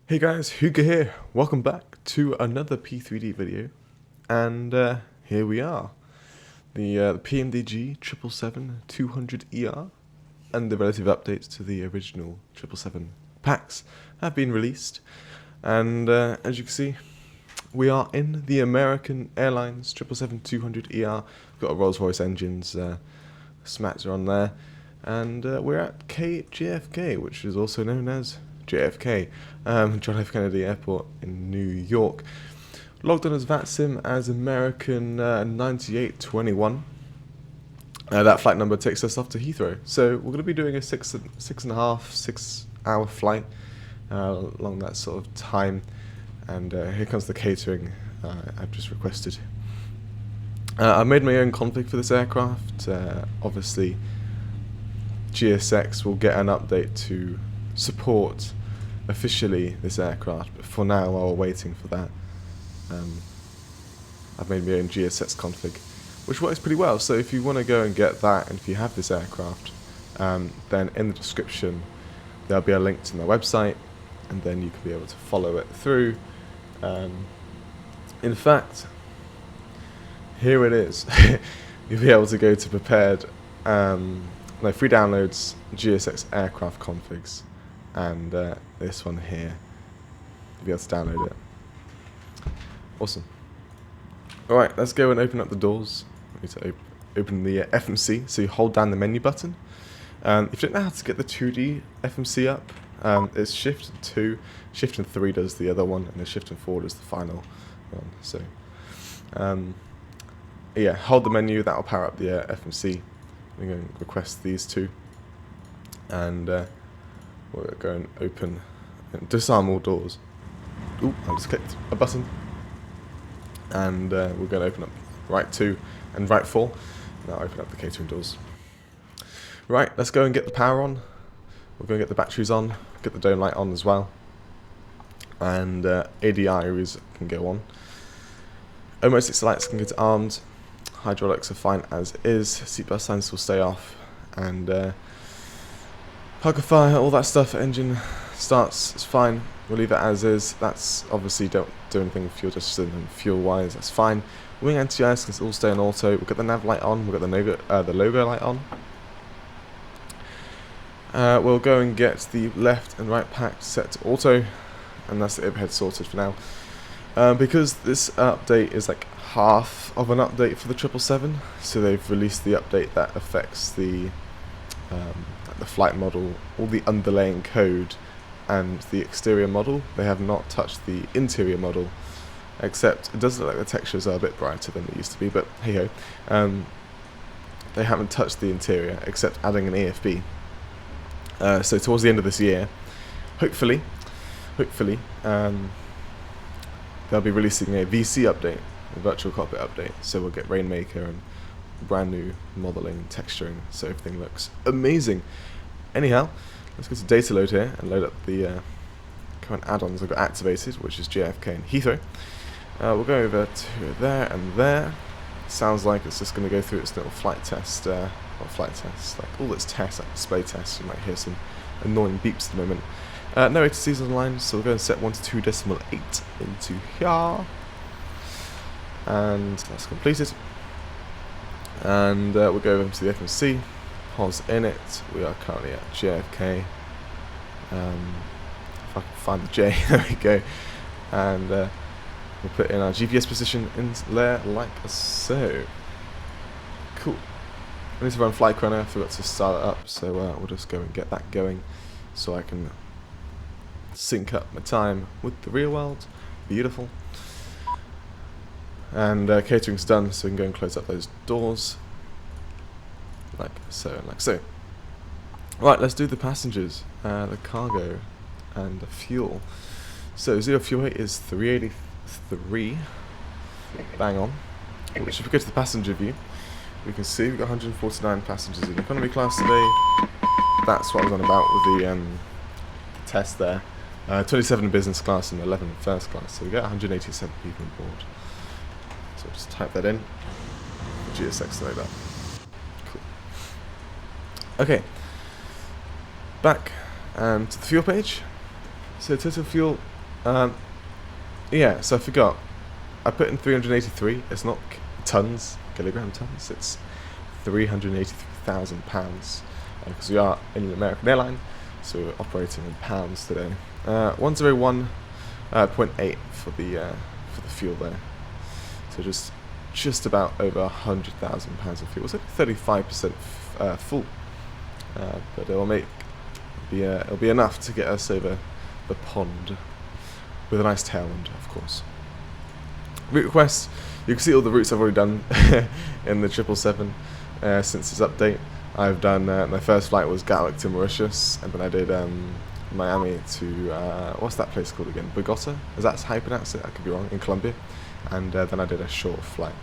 Hey guys, Hugo here. Welcome back to another P3D video, and here we are. The PMDG 777-200ER and the relative updates to the original 777 packs have been released, and as you can see, we are in the American Airlines 777-200ER. We've got a Rolls-Royce engines, smats are on there, and we're at KJFK, which is also known as JFK, John F. Kennedy Airport in New York. Logged on as VATSIM as American 9821. That flight number takes us off to Heathrow. So we're going to be doing a 6.5-6 hour flight along that sort of time. And here comes the catering I've just requested. I made my own config for this aircraft. Obviously, Gsx will get an update to support officially this aircraft, but for now, while we're waiting for that, I've made my own Gsx config, which works pretty well. So if you want to go and get that, and if you have this aircraft, then in the description there'll be a link to my website, and then you can be able to follow it through. In fact, here it is. You'll be able to go to prepared, free downloads, Gsx aircraft configs, and this one here, you'll be able to download it. Awesome. Alright, let's go and open up the doors. We need to open the FMC, so you hold down the menu button. If you don't know how to get the 2D FMC up, it's Shift and 2, Shift and 3 does the other one, and then Shift and 4 does the final one. So, yeah, hold the menu, that will power up the FMC. I'm going to request these two, and we'll go and open and disarm all doors. Ooh, I just clicked a button, and we're going to open up right 2 and right 4. Now open up the catering doors. Right, let's go and get the power on. We're going to get the batteries on, get the dome light on as well, and ADIs can go on. Almost 6 lights can get armed. Hydraulics are fine as is. Seatbelt signs will stay off, and plug a fire, all that stuff. Engine starts, it's fine. We'll leave it as is. That's obviously don't do anything with fuel, just fuel wise. That's fine. Wing anti-ice can all stay on auto. We've got the nav light on. We've got the logo light on. We'll go and get the left and right pack set to auto, and that's the overhead sorted for now. Because this update is like half of an update for the 777, so they've released the update that affects the flight model, all the underlying code, and the exterior model. They have not touched the interior model, except it does look like the textures are a bit brighter than they used to be, but hey ho. They haven't touched the interior, except adding an AFB. So towards the end of this year, hopefully, they'll be releasing a VC update, a virtual cockpit update, so we'll get Rainmaker and brand new modeling, texturing, so everything looks amazing. Anyhow, let's go to data load here and load up the current add-ons I've got activated, which is JFK and Heathrow. We'll go over to there and there. Sounds like it's just going to go through its little flight test, like all its tests, like display tests. You might hear some annoying beeps at the moment. No ATCs online, so we'll go and set 122.8 into here, and that's completed. And we'll go over to the FMC, pause in it. We are currently at JFK. If I can find the J, there we go. And we'll put in our GPS position in there like so. Cool. I need to run Flight Runner, I forgot to start it up, so we'll just go and get that going so I can sync up my time with the real world. Beautiful. And catering's done, so we can go and close up those doors like so and like so. Right, let's do the passengers, the cargo, and the fuel. So zero fuel weight is 383, bang on. Which, if we go to the passenger view, we can see we've got 149 passengers in economy class today. That's what I was on about with the test there. 27 in business class and 11 in first class, so we got 187 people on board. So just type that in. Gsx load up. Cool. Okay. Back to the fuel page. So total fuel Yeah, so I forgot. I put in 383. It's not kilogram tons. It's 383,000 pounds. Because we are in an American airline, so we're operating in pounds today. 101.8 for the fuel there. So just about over 100,000 pounds of fuel. It's like 35% full, but it'll be enough to get us over the pond with a nice tailwind, of course. Route requests. You can see all the routes I've already done in the 777 since its update. I've done my first flight was Gatwick to Mauritius, and then I did Miami to what's that place called again? Bogota? Is that how you pronounce it? I could be wrong. In Colombia, and then I did a short flight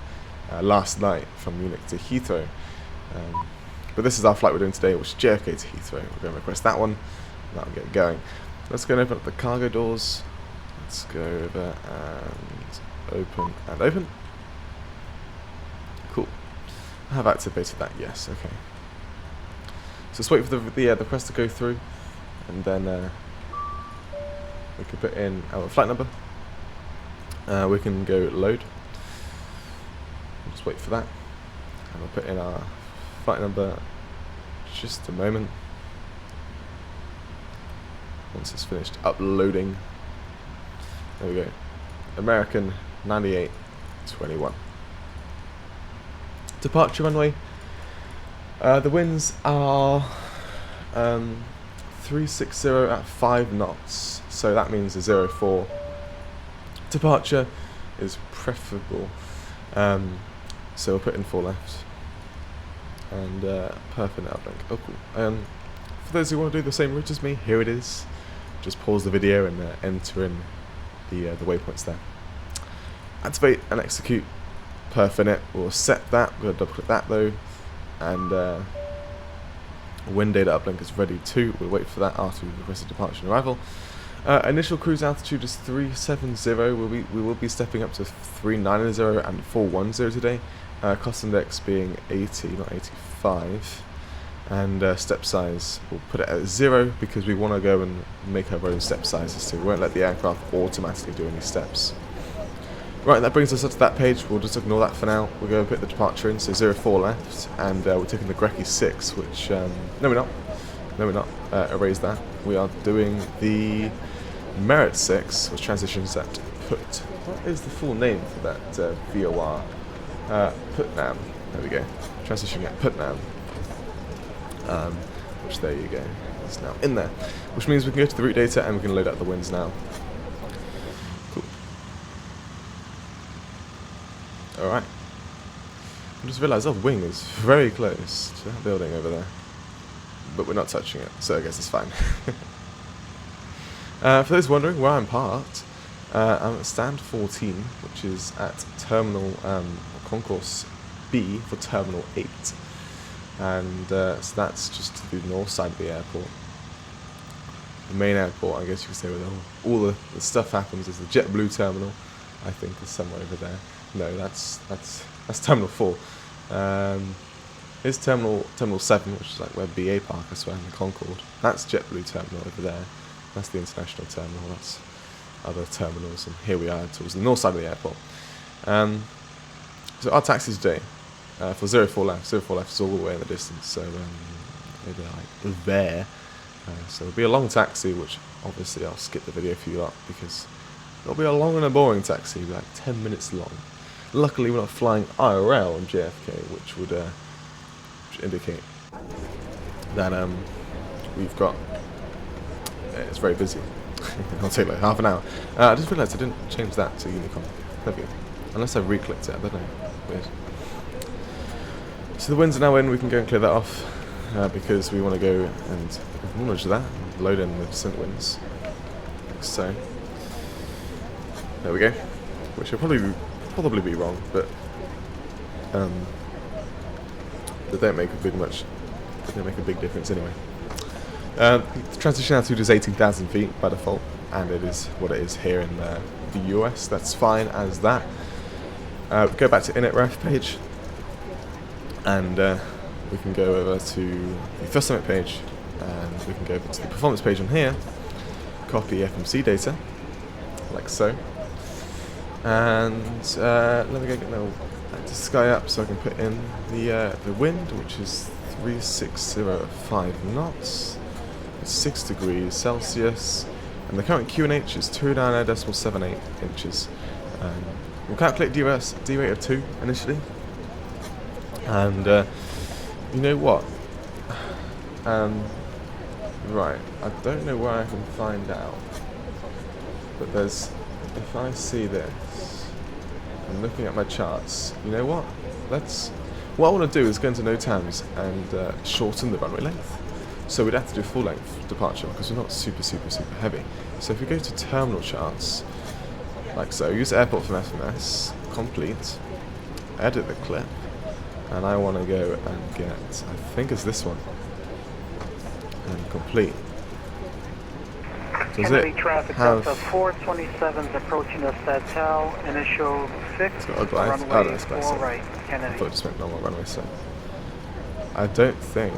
last night from Munich to Heathrow. But this is our flight we're doing today, which is JFK to Heathrow. We're going to request that one. That'll get it going. Let's go and open up the cargo doors. Let's go over and open and open. Cool. I have activated that. Yes. Okay. So let's wait for the request to go through, and then we can put in our flight number. We can go load. We'll just wait for that, and we'll put in our flight number. Just a moment. Once it's finished uploading, there we go. American 9821. Departure runway. The winds are 360 at 5 knots, so that means a 04 departure is preferable. So we'll put in 4 left and perfect uplink. Oh, cool. For those who want to do the same route as me, here it is. Just pause the video and enter in the waypoints there. Activate and execute. Perfect. We'll set that. We're going to double click that though. And wind data uplink is ready too. We'll wait for that after we've requested departure and arrival. Initial cruise altitude is 370. We will be stepping up to 390 and 410 today. Cost index being 80, not 85. And step size, we'll put it at 0 because we want to go and make our own step sizes, so we won't let the aircraft automatically do any steps. Right, that brings us up to that page. We'll just ignore that for now. We're going to put the departure in, so 04 left, and we're taking the Gsx 6, which, no we're not. Erase that. We are doing the Merit 6, which transitions at put. What is the full name for that VOR? Putnam. There we go. Transitioning at Putnam. Which, there you go. It's now in there. Which means we can go to the route data and we can load out the winds now. Cool. Alright. I just realised our wing is very close to that building over there. But we're not touching it, so I guess it's fine. For those wondering where I'm parked, I'm at stand 14, which is at terminal concourse B for terminal 8. And so that's just to the north side of the airport. The main airport, I guess you could say, where all the stuff happens, is the JetBlue terminal. I think is somewhere over there. No, that's terminal 4. Here's terminal 7, which is like where BA park, I swear, in the Concorde. That's JetBlue terminal over there. That's the international terminal. That's other terminals, and here we are towards the north side of the airport. So our taxi today. For 04 left. 04 left is all the way in the distance, so maybe like there. So it'll be a long taxi, which obviously I'll skip the video for you lot because it'll be a long and a boring taxi, it'll be like 10 minutes long. Luckily we're not flying IRL on JFK, which would indicate that we've got it's very busy. It'll take like half an hour. I just realised I didn't change that to Unicom. There we go. Unless I re-clicked it, I don't know. Weird. So the winds are now in, we can go and clear that off because we want to go and acknowledge that, and load in the descent winds. Like so. There we go. Which will probably be wrong, but they don't make a big difference anyway. The transition altitude is 18,000 feet by default, and it is what it is here in the US. That's fine as that. Go back to init.ref page. And we can go over to the thrust limit page, and we can go over to the performance page on here, copy FMC data, like so. And let me go get the sky up so I can put in the wind, which is 3605 knots. It's 6 degrees Celsius, and the current QNH is 299.78 inches. We'll calculate D rate of 2 initially, and you know what? Right, I don't know where I can find out, but there's, if I see this, I'm looking at my charts, you know what? What I want to do is go into NOTAMs and shorten the runway length. So we'd have to do full length departure because we're not super heavy. So if we go to terminal charts, like so, use airport from FMS, complete, edit the clip, and I want to go and get, I think it's this one, and complete. Does it traffic have... Delta 427's approaching us at Tal, initial 6, it's got a glide. runway Oh, that's nice. 4 right, I Kennedy. thought it just meant normal runway, so I don't think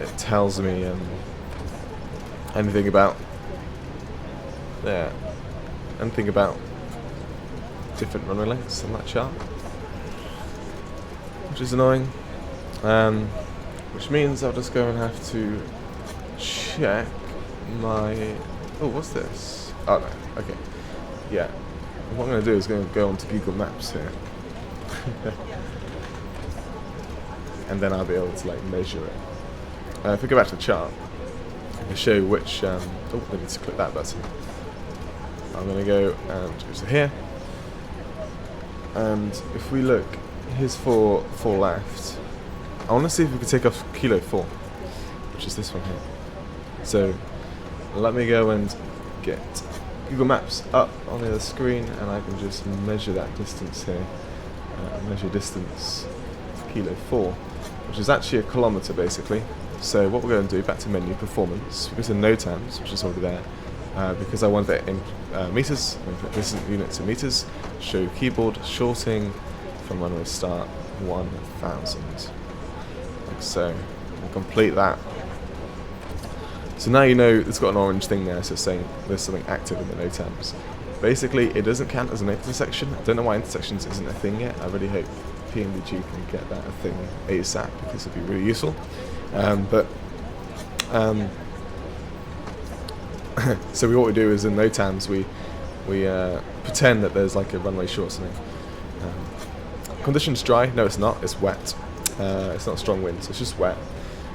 it tells me anything about anything about different runway lengths on that chart, which is annoying. Which means I'll just go and have to check my... Oh, what's this? Oh no, okay. Yeah. What I'm going to do is going to go onto Google Maps here. And then I'll be able to like measure it. If we go back to the chart, I'll show which... oh, let me just click that button. I'm going to go and go to here. And if we look, here's 4 left. I want to see if we can take off Kilo 4, which is this one here. So let me go and get Google Maps up on the other screen, and I can just measure that distance here. Measure distance to Kilo 4, which is actually a kilometre basically. So what we're going to do, back to menu, performance, we go to NOTAMs, which is already there, because I want it in meters. I'm going to put this in units in meters, show keyboard shorting from runway start 1000. Like so. We'll complete that. So now you know it's got an orange thing there, so it's saying there's something active in the NOTAMs. Basically, it doesn't count as an intersection. I don't know why intersections isn't a thing yet. I really hope PMDG can get that a thing ASAP, because it'd be really useful. So what we do is in NOTAMs we pretend that there's like a runway shortening. Conditions dry? No, it's not. It's wet. It's not strong wind, so it's just wet.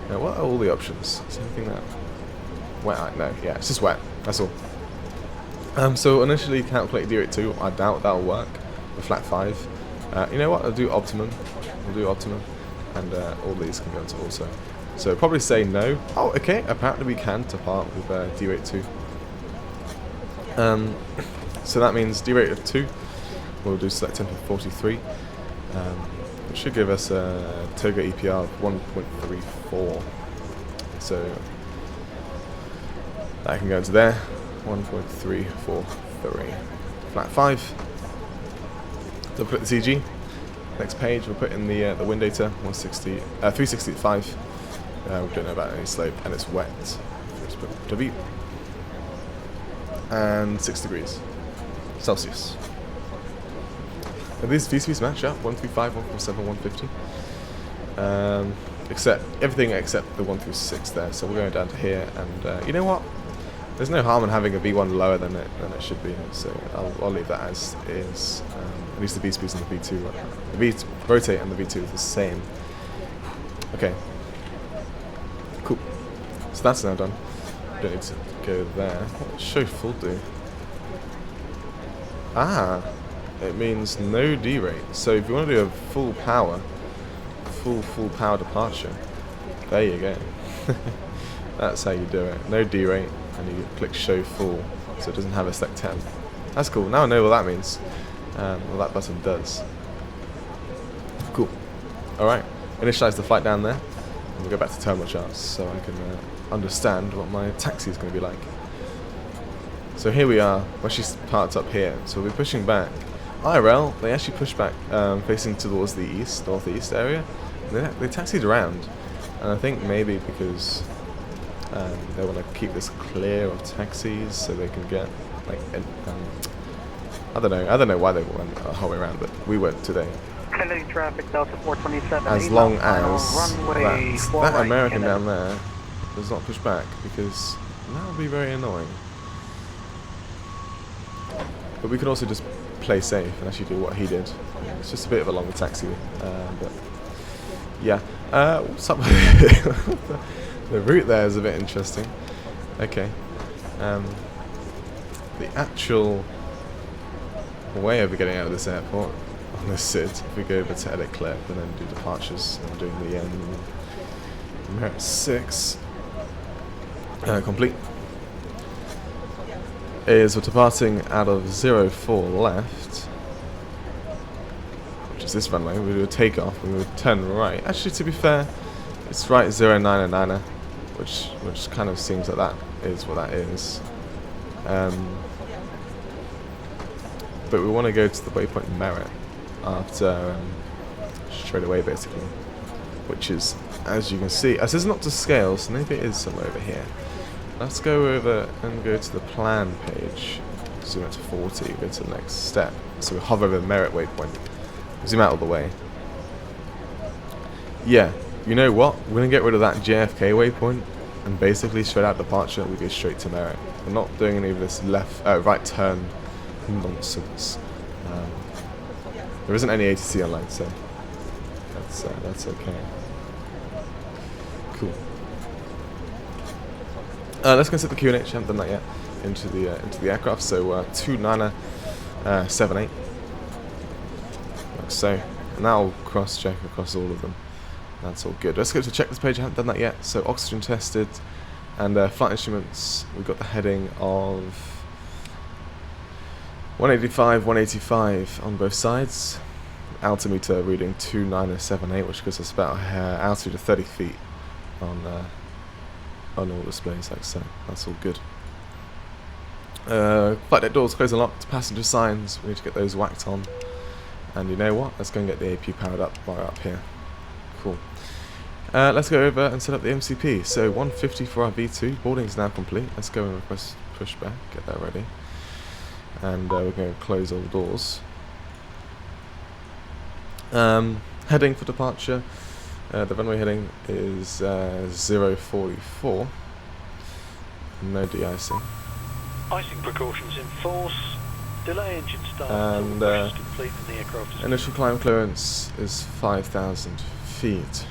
Now, what are all the options? Is there anything that wet? No, yeah, it's just wet. That's all. So initially calculate D rate 2. I doubt that'll work. The flat 5. You know what? I'll do optimum. We'll do optimum, and all these can go into also. So probably say no. Oh, okay. Apparently we can depart with D rate 2. So that means D rate of 2. We'll do select tempo 43. It should give us a Toga EPR of 1.34. So that can go into there. 1.343. Flat 5. So we'll put the CG. Next page we'll put in the wind data. 365. We don't know about any slope, and it's wet. Let's put W. And 6 degrees Celsius. And these VCPs match up, 135, 147, 150. Except everything except the 1 through 6 there. So we're going down to here, and you know what? There's no harm in having a V1 lower than it should be. So I'll leave that as is. At least the VCPs and the V2, the V rotate and the V2 is the same. Okay. Cool. So that's now done. Don't need to go there. What does show full do? Ah. It means no D rate. So if you want to do a full power departure, there you go. That's how you do it. No D rate, and you click show full, so it doesn't have a select 10. That's cool. Now I know what that means. What that button does. Cool. All right. Initialize the flight down there, and we'll go back to terminal charts so I can understand what my taxi is going to be like. So here we are. Well, she's parked up here, so we're pushing back. IRL, they actually pushed back, facing towards the northeast area. They taxied around, and I think maybe because they want to keep this clear of taxis so they can get like, I don't know why they went the whole way around, but we went today. Kennedy traffic, Delta 427. As long as runway that right, American Kennedy. down there does not push back, because that would be very annoying. But we could also just play safe and actually do what he did. It's just a bit of a longer taxiway, but yeah. What's up? The route there is a bit interesting. Okay. The actual way of getting out of this airport on this SID, if we go over to edit clip and then do departures and doing the Merit 6 complete, is we're departing out of 04 left, which is this runway. We do a takeoff and we would turn right. Actually, to be fair, it's right 099er, which kind of seems like that is what that is. But we want to go to the waypoint Merit after straight away, basically, which is, as you can see, this is not to scale, so maybe it is somewhere over here. Let's go over and go to the plan page, zoom out to 40, go to the next step. So we hover over the Merit waypoint, zoom out all the way. Yeah, you know what? We're going to get rid of that JFK waypoint, and basically straight out departure, we go straight to Merit. We're not doing any of this right turn nonsense. There isn't any ATC online, so that's okay. Cool. Let's go set the QNH. I haven't done that yet. Into the aircraft. So 2978. Like so, and that will cross-check across all of them. That's all good. Let's go to the checklist page. I haven't done that yet. So oxygen tested, and flight instruments. We've got the heading of 185, 185 on both sides. Altimeter reading 2978, which gives us about altitude of 30 feet on all displays, like so. That's all good. Flight deck doors closed and locked. Passenger signs, we need to get those whacked on. And you know what? Let's go and get the AP powered up bar up here. Cool. Let's go over and set up the MCP. So 150 for our V2. Boarding is now complete. Let's go and request pushback. Get that ready. And we're going to close all the doors. Heading for departure. The runway heading is 044. No de-icing. Icing precautions in force. Delay engine start and until the push is complete and the aircraft is initial climb clearance is 5,000 feet.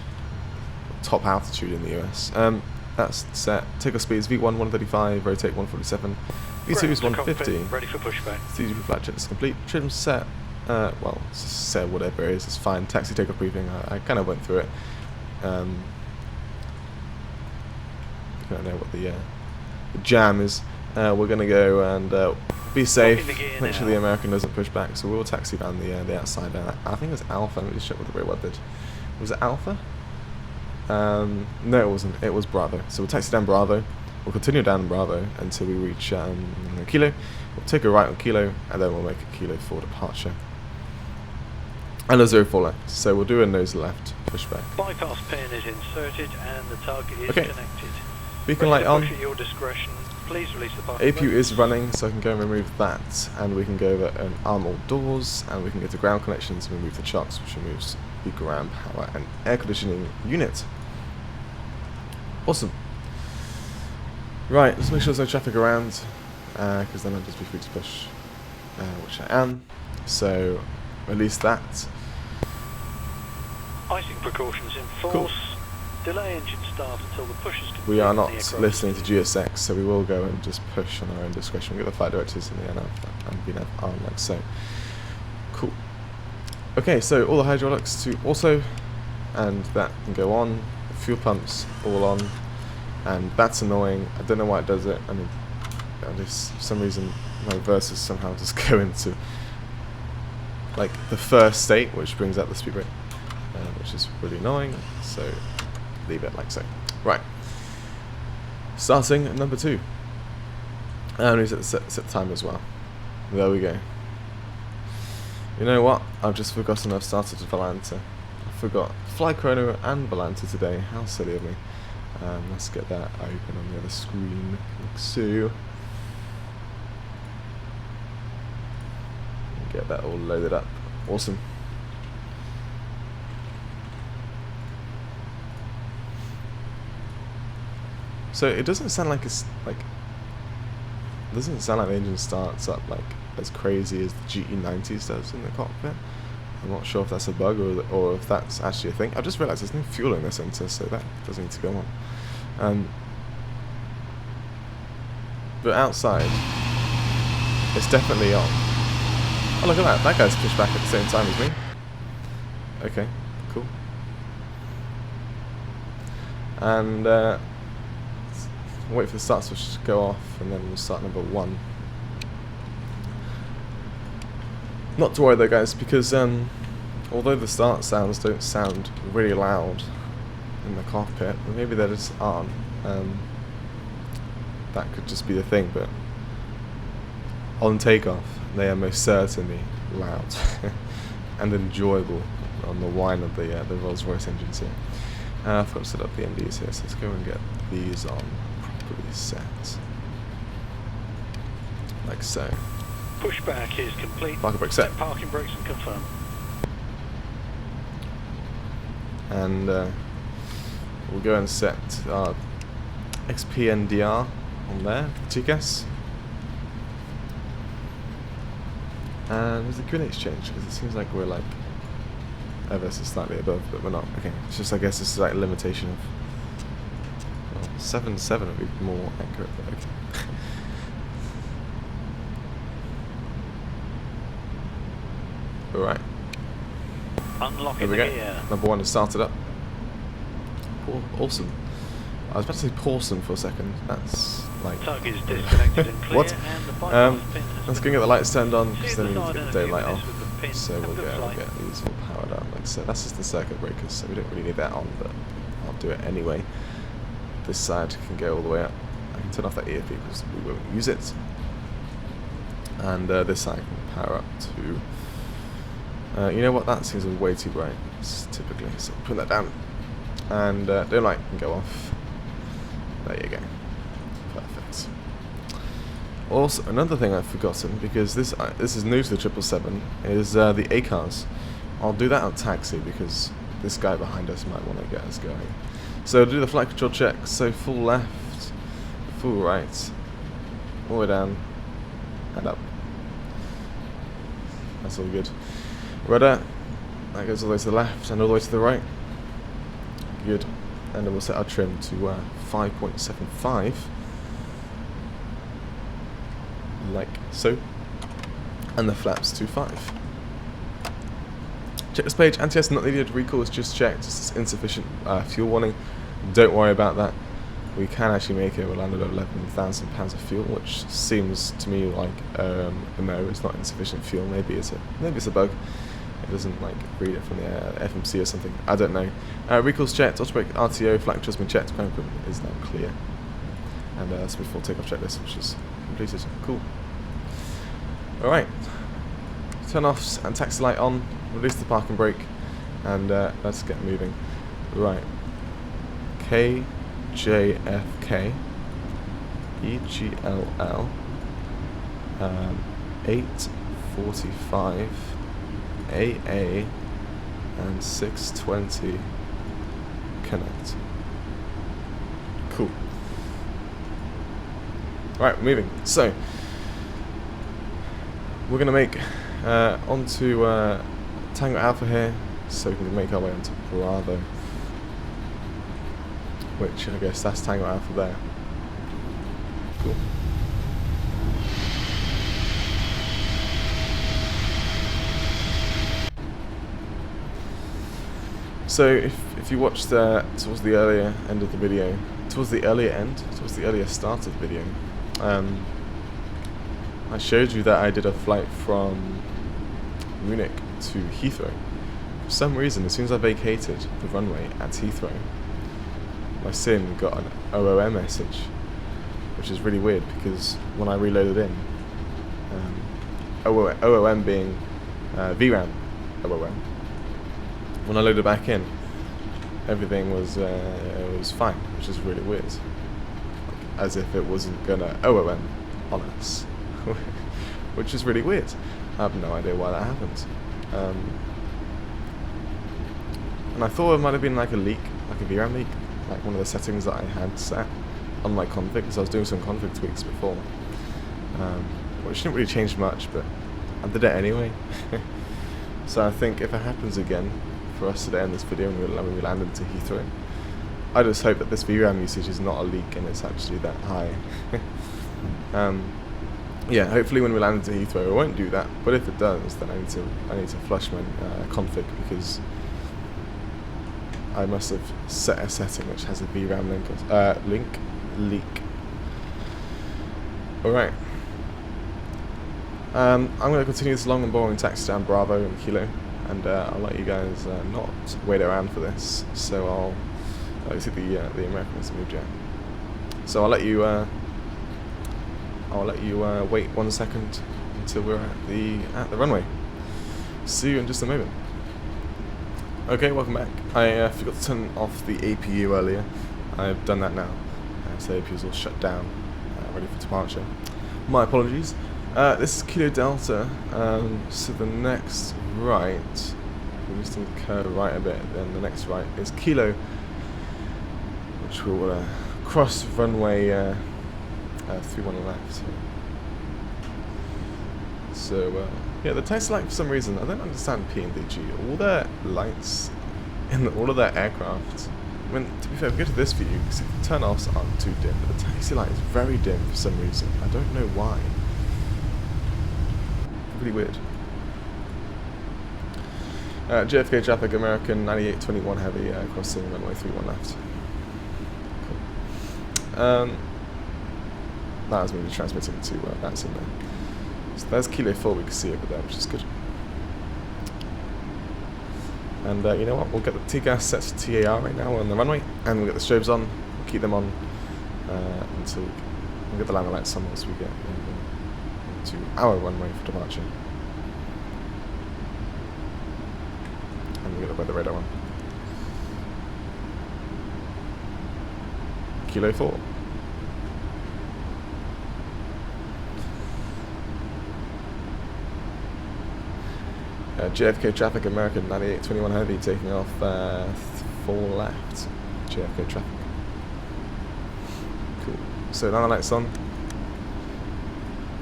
Top altitude in the US. That's set. Takeoff speed is V1 135, rotate 147. V2 is 150. Ready for pushback. CGP flight check is complete. Trim set. Well, set whatever it is. It's fine. Taxi takeoff briefing. I kind of went through it. I don't know what the jam is. We're gonna go and be safe. Make sure the American doesn't push back. So we'll taxi down the outside. I think it's Alpha. Let me just check what the real web did. Was it Alpha? No, it wasn't. It was Bravo. So we'll taxi down Bravo. We'll continue down Bravo until we reach Kilo. We'll take a right on Kilo, and then we'll make a Kilo for departure. And a 04 left. So we'll do a nose left pushback. Bypass pin is inserted and the target is connected. Beacon light on. Push at your discretion. Please release the APU is running, so I can go and remove that, and we can go over and arm all doors, and we can go to ground connections and remove the chocks, which removes the ground power and air conditioning unit. Awesome. Right, let's make sure there's no traffic around, because then I'll just be free to push, which I am. So, release that. Icing precautions in force. Cool. Delay engine start until the push is complete. We are not listening to GSX, so we will go and just push on our own discretion. We'll get the flight directors and the NF and VNAV arm like so. Cool. Okay, so all the hydraulics to auto, and that can go on. The fuel pumps all on, and that's annoying. I don't know why it does it. I mean, for some reason my reversers somehow just go into like the first state, which brings out the speed brake, which is really annoying. So leave it like so. Right. Starting at number 2. And we set the time as well. There we go. You know what? I've just forgotten I've started Volanta. I forgot Fly Chrono and Volanta today. How silly of me. Let's get that open on the other screen. Like so. get that all loaded up. Awesome. So it doesn't sound like it's like. It doesn't sound like the engine starts up like as crazy as the GE90s does in the cockpit. I'm not sure if that's a bug or if that's actually a thing. I've just realised there's no fuel in this center, so that doesn't need to go on. But outside, it's definitely on. Oh, look at that. That guy's pushed back at the same time as me. Okay, cool. And wait for the start switch to go off, and then we'll start number 1. Not to worry though, guys, because although the start sounds don't sound really loud in the cockpit, maybe they just aren't. That could just be the thing, but on takeoff, they are most certainly loud and enjoyable on the whine of the Rolls-Royce engines here. I've got to set up the MDs here, so let's go and get these on properly set, like so. Pushback is complete. Parking brake set. Parking brakes and confirm. And we'll go and set our XPNDR on there, TCAS. And there's a grid exchange, because it seems like we're like ever so slightly above, but we're not. Okay, it's just, I guess this is like a limitation of, well, 7.7 would be more accurate, but okay. Alright. Unlocking Here we the go. gear. Number 1 is started up. Awesome. I was about to say Pawson for a second. That's like. Tug is disconnected and clear. What? And the bypass pin has Let's go been get the lights turned on, because See then we the need to get the identity daylight of off. this with the pin. So Have we'll a good go and flight. get these all powered up. Like so, that's just the circuit breakers, so we don't really need that on, but I'll do it anyway. This side can go all the way up. I can turn off that EFP because we won't use it. And this side can power up to. You know what? That seems way too bright. Typically, so put that down. And dim light can go off. There you go. Perfect. Also, another thing I've forgotten, because this is new to the 777, is the ACARS. I'll do that on taxi because this guy behind us might want to get us going. So do the flight control check. So full left, full right, all the way down, and up. That's all good. Rudder, that goes all the way to the left and all the way to the right. Good. And then we'll set our trim to 5.75, like so. And the flaps to 5. Check this page. Anti-ice not needed. Recall is just checked. It's insufficient fuel warning. Don't worry about that. We can actually make it. We'll land at £11,000 of fuel, which seems to me like no, it's not insufficient fuel. Maybe it's a bug. It doesn't like read it from the FMC or something. I don't know. Recall's checked. Autobrake RTO. Flight control's been checked. Ground equipment is now clear. And that's before takeoff checklist, which is completed. Cool. All right. Turn offs and taxi light on. Release the parking brake, and let's get moving. Right. KJFK-EGLL 845 AA and 620 connect. Cool. Right, we're moving. So we're gonna make onto Tango Alpha here, so we can make our way onto Bravo, which I guess that's Tango Alpha there. Cool. So if you watched towards the earlier end of the video, towards the earlier start of the video, I showed you that I did a flight from Munich to Heathrow. For some reason, as soon as I vacated the runway at Heathrow, my sim got an OOM message, which is really weird because when I reloaded in, OOM being VRAM OOM, when I loaded back in, everything was fine, which is really weird. Like, as if it wasn't gonna OOM on us, which is really weird. I have no idea why that happened. And I thought it might have been like a leak, like a VRAM leak, like one of the settings that I had set on my config, because I was doing some config tweaks before, which didn't really change much, but I did it anyway. So I think if it happens again for us today in this video when we land into Heathrow, I just hope that this VRAM usage is not a leak and it's actually that high. Yeah, hopefully when we land into Heathrow it won't do that, but if it does, then I need to flush my config, because I must have set a setting which has a VRAM leak. Alright. I'm going to continue this long and boring taxi down Bravo and Kilo, and I'll let you guys not wait around for this. So I'll see the Americans moved yet. So I'll let you wait 1 second until we're at the runway. See you in just a moment. Okay, welcome back. I forgot to turn off the APU earlier. I've done that now. So the APU is all shut down, ready for departure. My apologies. This is Kilo Delta, so the next right, we just need to curve right a bit, then the next right is Kilo, which will cross runway 31 left. So, yeah, the taxi light, for some reason, I don't understand PMDG. All their lights in all of their aircraft, I mean, to be fair, if we go to this view, you can see the turn-offs aren't too dim, but the taxi light is very dim for some reason. I don't know why. Really weird. JFK Traffic, American 9821 heavy, crossing runway 31 left. Cool. That was maybe transmitting to that's in there. So there's Kilo 4 we can see over there, which is good. And you know what, we'll get the T-gas set to TAR right now on the runway, and we'll get the strobes on, we'll keep them on until we'll get the landing lights on once we get to our runway for departure. And we'll get the weather radar on. Kilo 4. JFK Traffic, American 9821 heavy, taking off 4 left. JFK Traffic. Cool. So now the lights on.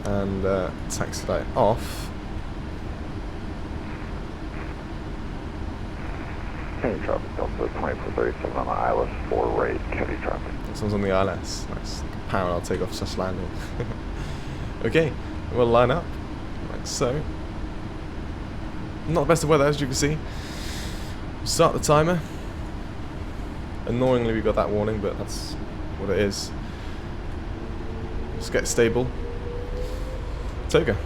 And taxi light off. Heavy traffic, Delta 2437 on the ILS 4 right, heavy traffic. This one's on the ILS. Nice. Parallel takeoff slash landing. Okay, we'll line up like so. Not the best of weather, as you can see. Start the timer. Annoyingly, we got that warning, but that's what it is. Just get stable. Toga.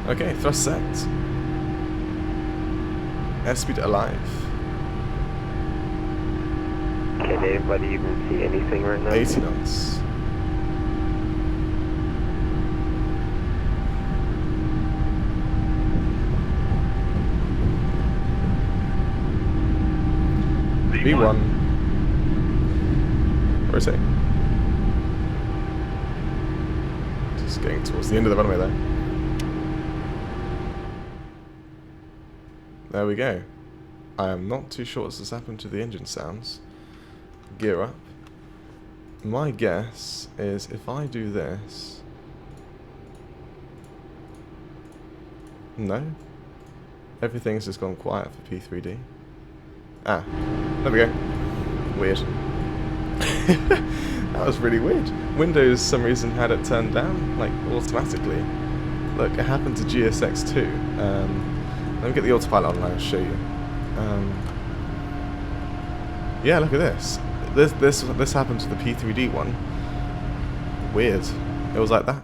Okay, thrust set. Airspeed alive. Can anybody even see anything right now? 80 knots. V1. Where is it? Just getting towards the end of the runway there. There we go. I am not too sure what's happened to the engine sounds. Gear up. My guess is if I do this... No? Everything's just gone quiet for P3D. Ah, there we go. Weird. That was really weird. Windows, for some reason, had it turned down, like, automatically. Look, it happened to GSX too. Let me get the autopilot on and I'll show you. Yeah, look at this. This happened to the P3D one. Weird. It was like that.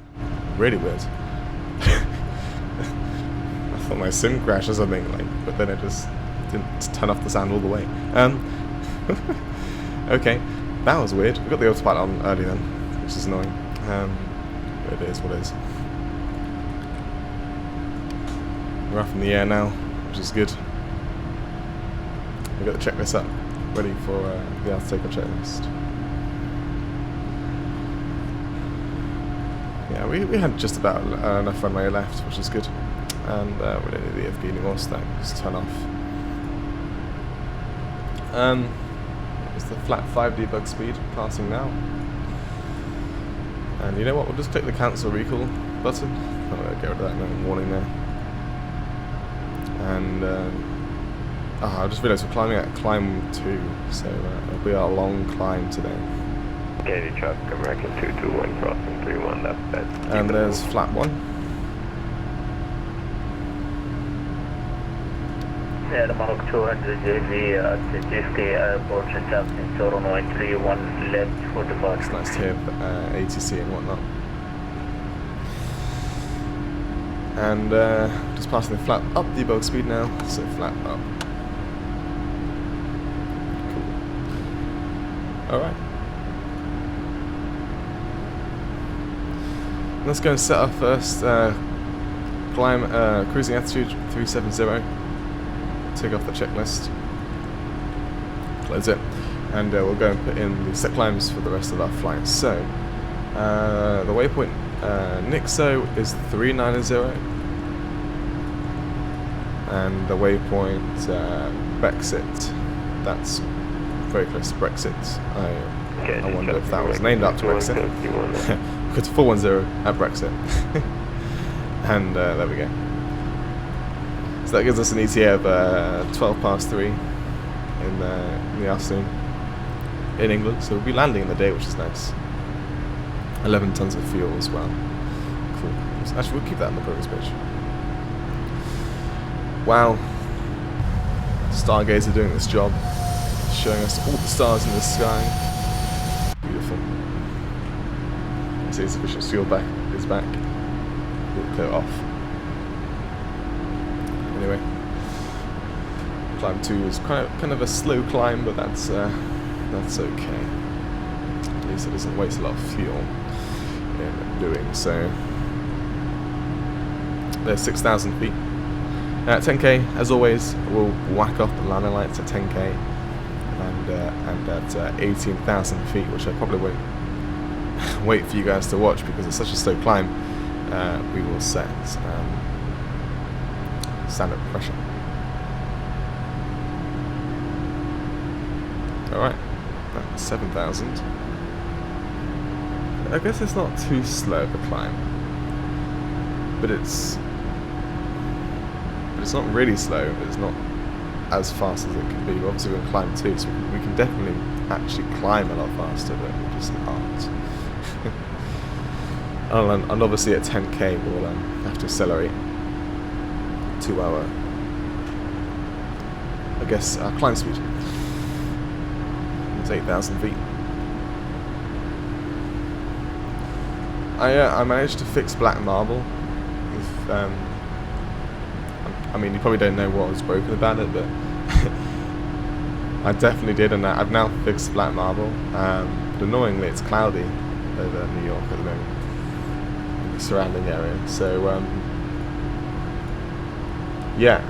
Really weird. I thought my sim crashed or something, like, but then it just didn't turn off the sound all the way. Okay, that was weird. We got the autopilot on early then, which is annoying. But it is what it is. We're up in the air now, which is good. We've got the checklist up, ready for the takeoff checklist. Yeah, we had just about enough runway left, which is good. And we don't need the EFB anymore, so that just turn off. It's the flat 5 debug speed passing now. And you know what, we'll just click the cancel recall button. I'll get rid of that no warning there. And I just realised we're climbing at climb 2, so it'll be our long climb today. KJ traffic, American 221 crossing 31 left. And there's flat 1. Yeah, the Mark 200 JV at the JFK Airport reception 0931 left for departure. It's nice to hear ATC and whatnot. And just passing the flat up debug speed now, so flat up. Cool. Alright. Let's go and set our first climb, cruising altitude 370. Take off the checklist, close it, and we'll go and put in the set climbs for the rest of our flight. So, the waypoint Nixo is 390, and the waypoint Brexit, that's very close to Brexit. I wonder if that was named after Brexit. It's 410 at Brexit. And there we go. So that gives us an ETA of 12 past 3 in the afternoon in England. So we'll be landing in the day, which is nice. 11 tons of fuel as well. Cool. Actually, we'll keep that on the progress page. Wow. Stargazer doing this job. Showing us all the stars in the sky. Beautiful. See, sufficient fuel back is back. We'll clear it off. Anyway, climb 2 is kind of a slow climb, but that's okay. At least it doesn't waste a lot of fuel in doing so. There's 6,000 feet. At 10k, as always, we'll whack off the landing lights at 10k, and at 18,000 feet, which I probably won't wait for you guys to watch because it's such a slow climb. We will set standard pressure. Alright, that's 7,000. I guess it's not too slow of a climb, but it's not really slow, but it's not as fast as it can be. We're obviously going to climb 2, so we can definitely actually climb a lot faster, but we just aren't. And obviously at 10k we'll have to accelerate to our, I guess, our climb speed. It's 8,000 feet. I managed to fix black marble. If, I mean, you probably don't know what was broken about it, but I definitely did, and I've now fixed black marble. But annoyingly, it's cloudy over New York at the moment, in the surrounding area. So, yeah,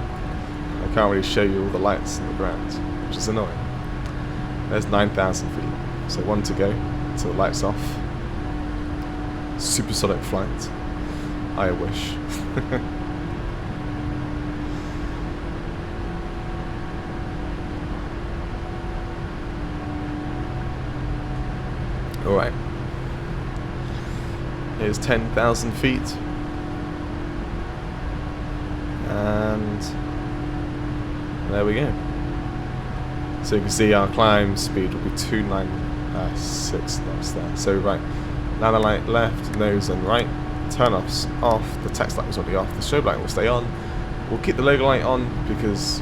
I can't really show you all the lights in the ground, which is annoying. There's 9,000 feet, so 1 to go until the lights off. Supersonic flight. I wish. Alright. Here's 10,000 feet. And there we go. So you can see our climb speed will be 296 knots there. So right, landing light left, nose and right, turn offs off, the text light was already off, the strobe light will stay on. We'll keep the logo light on because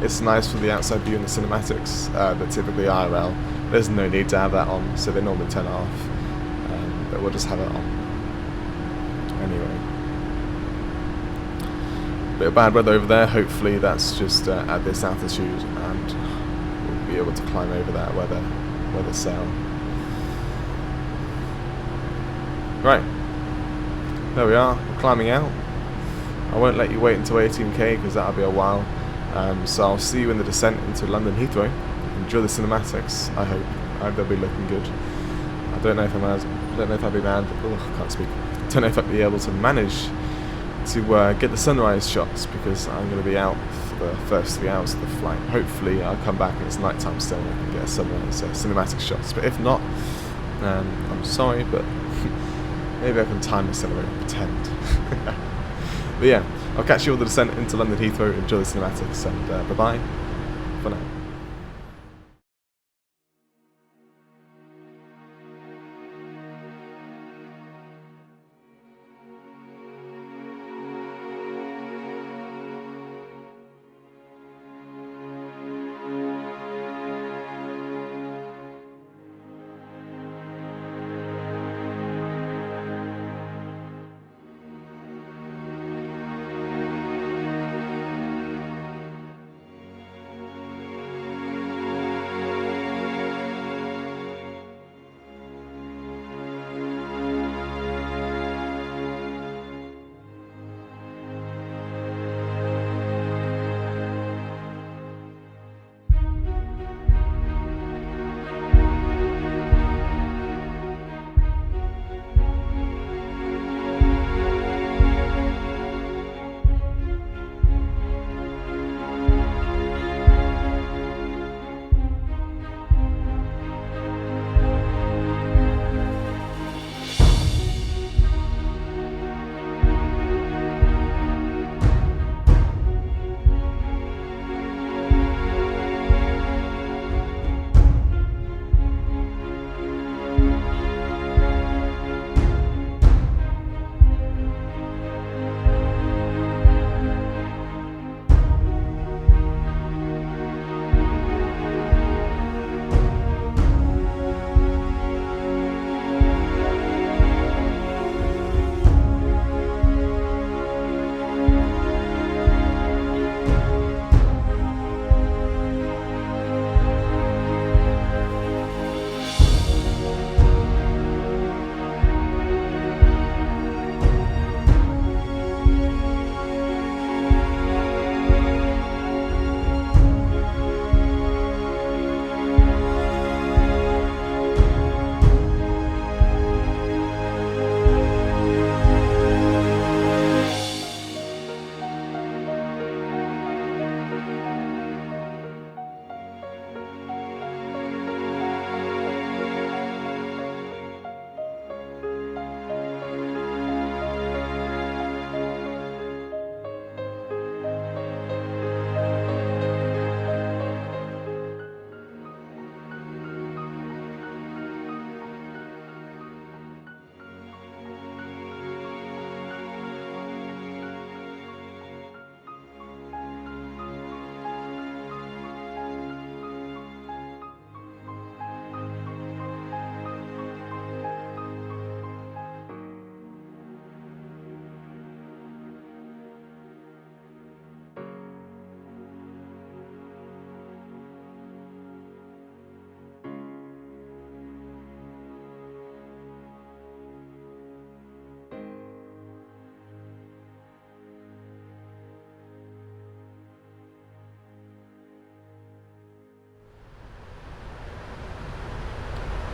it's nice for the outside view and the cinematics, but typically IRL, there's no need to have that on, so they normally turn it off, but we'll just have it on anyway. Bit of bad weather over there, hopefully that's just at this altitude and we'll be able to climb over that weather sail. Right, there we are, we're climbing out. I won't let you wait until 18k because that'll be a while, so I'll see you in the descent into London Heathrow. Enjoy the cinematics, I hope they'll be looking good. I don't know if I'll be manned, I can't speak. don't know if I'll be able to manage to get the sunrise shots, because I'm going to be out for the first 3 hours of the flight. Hopefully I'll come back and it's nighttime still and I can get a sunrise cinematic shots, but if not, I'm sorry, but maybe I can time accelerate and pretend. But yeah, I'll catch you on the descent into London Heathrow. Enjoy the cinematics, and bye bye for now.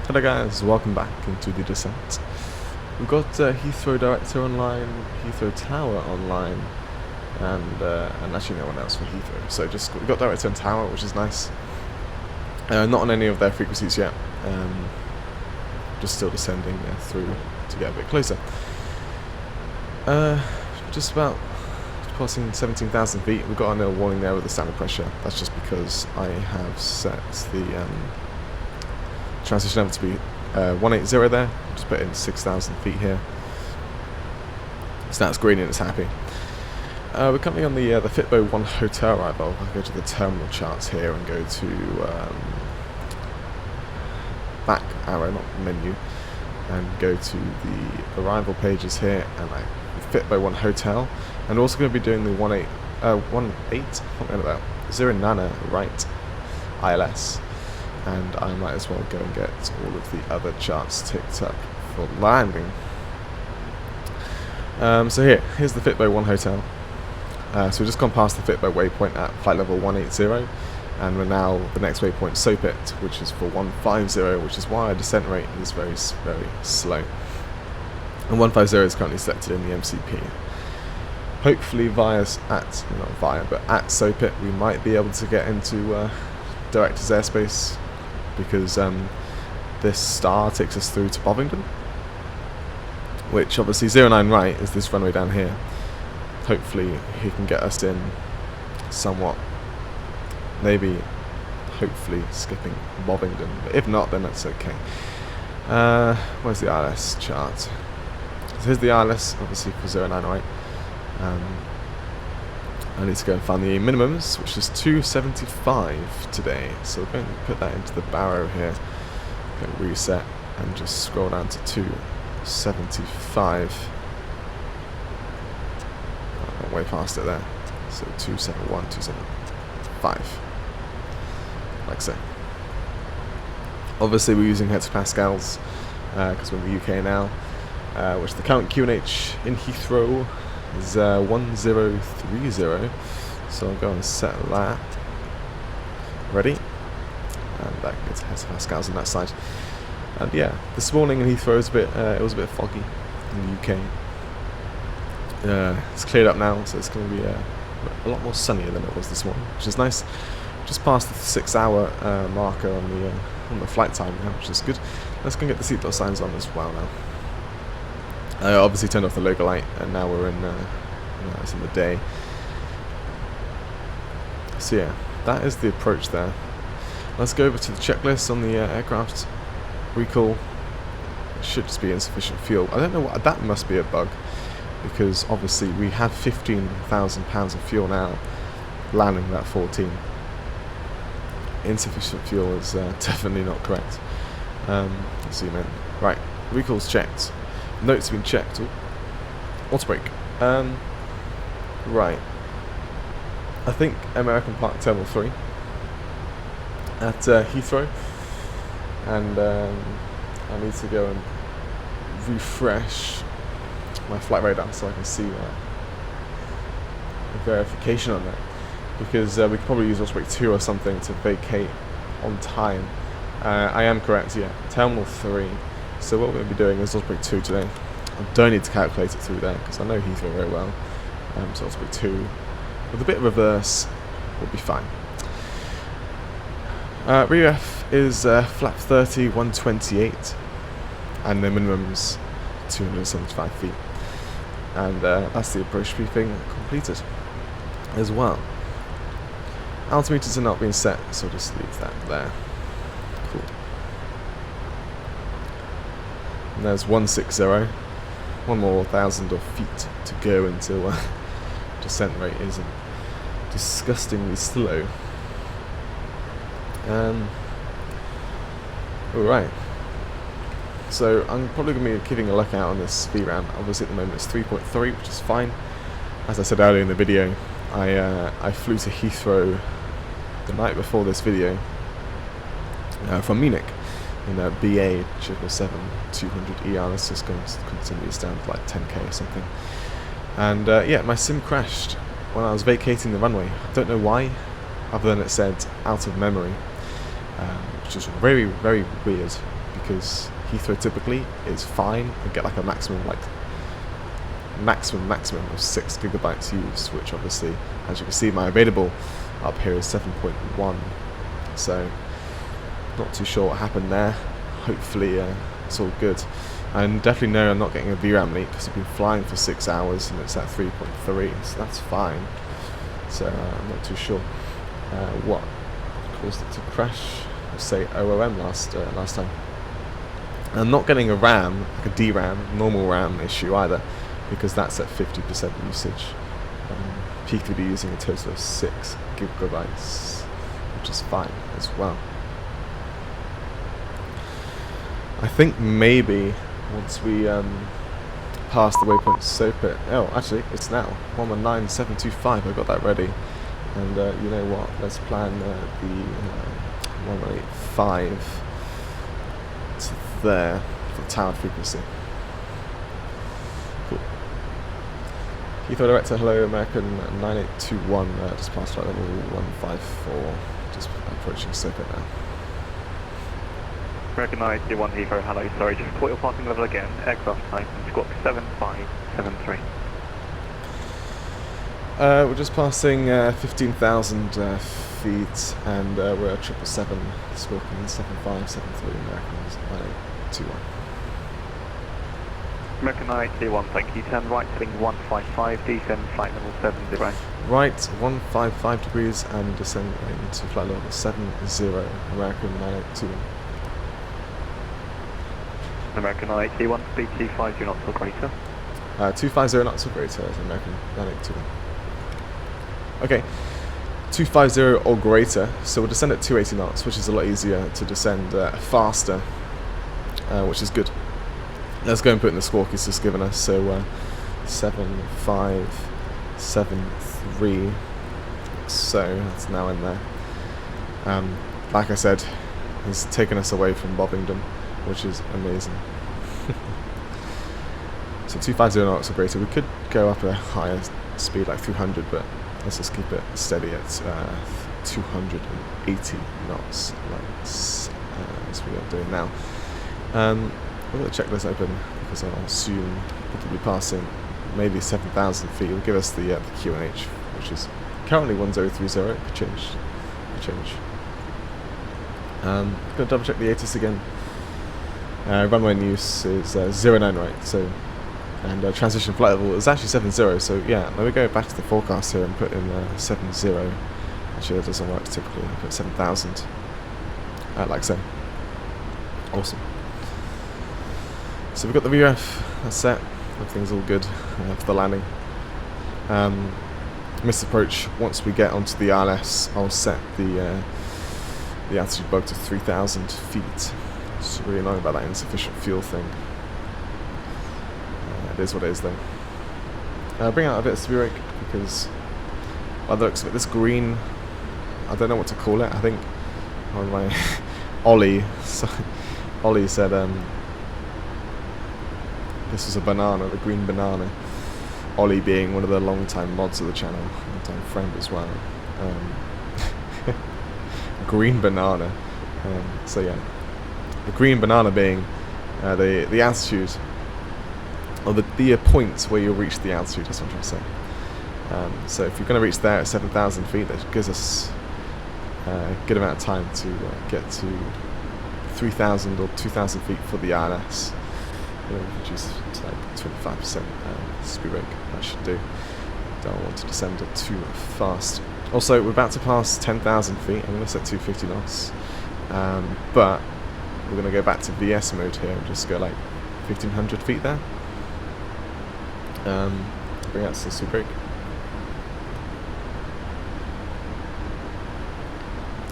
Hello guys, welcome back into the descent. We've got Heathrow Director online, Heathrow Tower online, and actually no one else for Heathrow. So we've got Director and Tower, which is nice. Not on any of their frequencies yet. Just still descending through to get a bit closer. Just about crossing 17,000 feet. We've got a little warning there with the standard pressure. That's just because I have set the transition level to be 180 there. Just put in 6,000 feet here. So that's green and it's happy. We're currently on the Fitbo1 hotel arrival. I'll go to the terminal charts here and go to back arrow, not menu, and go to the arrival pages here, and Fitbo1 hotel. And also going to be doing the 0 Nana right ILS. And I might as well go and get all of the other charts ticked up for landing. So here's the Fitbo1 hotel. So we've just gone past the Fitbo waypoint at flight level 180, and we're now the next waypoint Soapit, which is for 150, which is why our descent rate is very, very slow. And 150 is currently selected in the MCP. Hopefully via, at SOPIT, we might be able to get into Director's airspace, because this star takes us through to Bovingdon, which obviously 09 right is this runway down here. Hopefully he can get us in somewhat, maybe hopefully skipping Bovingdon, but if not, then that's okay. Where's the ILS chart? So here's the ILS, obviously for 09 right. I need to go and find the minimums, which is 275 today, so we're going to put that into the barrow here, go reset, and just scroll down to 275. I went way past it there, so 271, 275, like so. Obviously we're using hectopascals, because we're in the UK now, which the current QNH in Heathrow is 1030, so I'll go and set that. Ready? And that gets hectopascals on that side. And yeah, this morning in Heathrow was it was a bit foggy in the UK. It's cleared up now, so it's going to be a lot more sunnier than it was this morning, which is nice. Just past the 6-hour marker on the flight time now, which is good. Let's go and get the seatbelt signs on as well now. I obviously turned off the logo light, and now we're in. It's in the day. So yeah, that is the approach there. Let's go over to the checklist on the aircraft recall. It should just be insufficient fuel. I don't know what that must be a bug, because obviously we have 15,000 pounds of fuel now, landing that 14. Insufficient fuel is definitely not correct. Let's zoom in. Right, recall's checked. Notes been checked. Auto brake. Right. I think American Park Terminal 3 at Heathrow, and I need to go and refresh my flight radar so I can see the verification on that, because we could probably use Auto 2 or something to vacate on time. I am correct, yeah. Terminal 3. So what we're going to be doing is Auto 2 today. I don't need to calculate it through there because I know Heathrow very well. So Auto 2 with a bit of reverse will be fine. REF is flap 30, 128, and the minimum's 275 feet. And that's the approach briefing completed as well. Altimeters are not being set, so just leave that there. Cool. And there's 160, one more 1,000 of feet to go until descent rate isn't disgustingly slow. Alright, so I'm probably going to be keeping a lookout on this VRAM. Obviously at the moment it's 3.3, which is fine. As I said earlier in the video, I flew to Heathrow the night before this video from Munich in a BA 777-200ER. This is going to continue down to like 10k or something. And yeah, my sim crashed when I was vacating the runway. I don't know why, other than it said out of memory, which is very, very weird, because Heathrow typically is fine and get like a maximum of 6 gigabytes used, which obviously, as you can see, my available up here is 7.1. So not too sure what happened there. Hopefully it's all good. And definitely know I'm not getting a VRAM leak because I've been flying for 6 hours and it's at 3.3, so that's fine. So I'm not too sure what caused it to crash. Let's say OOM last time. And I'm not getting a RAM, like a DRAM, normal RAM issue either, because that's at 50% usage. P3D using a total of 6 gigabytes, which is fine as well. I think maybe once we pass the waypoint SOPIT, oh actually it's now 119725, I got that ready, and you know what, let's plan the 1185 to there for tower frequency. Cool. Heathrow Director, hello, American 9821, just past flight level 154, just approaching SOPIT now. American 91 Heathrow, hello, sorry, just report your parking level again. Aircraft type, squawk 7573. We're just passing 15,000 feet, and we're at 777, squawking 7573, Americans 9821. American 981, thank you. Turn right, heading 155, descend flight level 70. Right, 155 degrees and descend into flight level 70, American 9821. American 981, speed 250 knots or greater. 250 knots or greater is American 9821. Okay, 250 or greater, so we'll descend at 280 knots, which is a lot easier to descend faster, which is good. Let's go and put in the squawk he's just given us, so 7573, so that's now in there. Like I said, he's taken us away from Bobbingdon, which is amazing. So 250 knots or greater. We could go up at a higher speed, like 300, but let's just keep it steady at 280 knots, like as we are doing now. We're going to check this open because I'll assume we'll be passing maybe 7,000 feet. It'll give us the QNH, which is currently 1030. It could change. Going to double check the ATIS again. Runway in use is 09 right, so, and transition flight level is actually 70. So yeah, let me go back to the forecast here and put in 70. Actually, that doesn't work typically. I put 7,000, like so. Awesome. So we've got the VRF that's set, everything's all good for the landing. Missed approach, once we get onto the ILS, I'll set the altitude bug to 3,000 feet. It's really annoying about that insufficient fuel thing. It is what it is though. Bring out a bit of speed brake because by the looks of it, this green, I don't know what to call it. I think one of my Ollie said this was a banana, the green banana. Ollie being one of the long-time mods of the channel, long-time friend as well. Green banana. So yeah, the green banana being the altitude, or the point where you'll reach the altitude. That's what I'm trying to say. So if you're going to reach there at 7,000 feet, that gives us a good amount of time to get to 3,000 or 2,000 feet for the ILS. Reduce to like 25% speed brake. That should do. Don't want to descend it too fast. Also, we're about to pass 10,000 feet. I'm going to set 250 knots, but we're going to go back to VS mode here and just go like 1,500 feet there. Bring out some speed brake.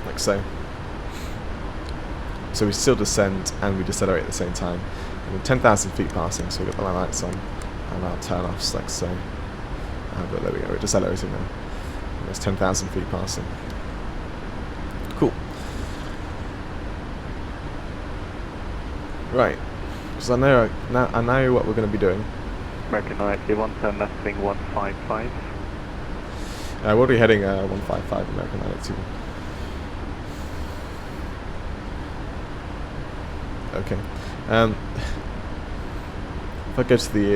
Like so. So we still descend and we decelerate at the same time. And 10,000 feet passing, so we've got the lights on and our turn-offs like so. But there we go, we're decelerating now. And there's 10,000 feet passing. Cool. Right, because I know what we're going to be doing. American 981, turn left, heading 155. We're already heading 155, American 982. Okay. If I go to the